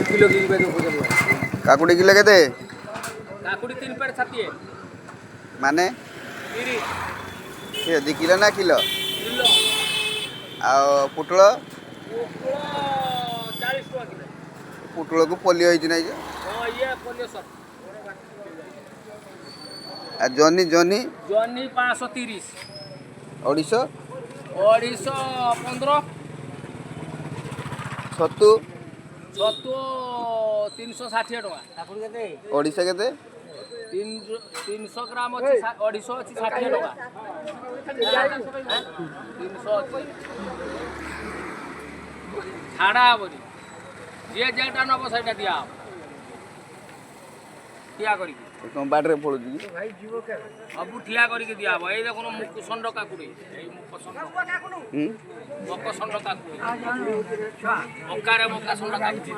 kilo की काकुड़ी kilo केते काकुड़ी 3 पेड़ छाती माने 30 ये 2 किलो ना किलो किलो आ पुटल 40 टका किलो पुटल को पोलियो होई नै जे हां ये पोलियो सब आ जनी जनी जॉनी 530 ओडिशो 15 छतु छतु 360 टका ओडिशा केते 300 ग्राम अच्छी 250 अच्छी 60 टका 300 अच्छी छाड़ा बोली जे जेटा नब सेटा दिया ठिया करी कम बाटरे पड़ू जी सब ठिया करी दिया ए देखो मुख संड काकुड़ी ए मुख संड मक संड काकुड़ी मकारे मका संड काकुड़ी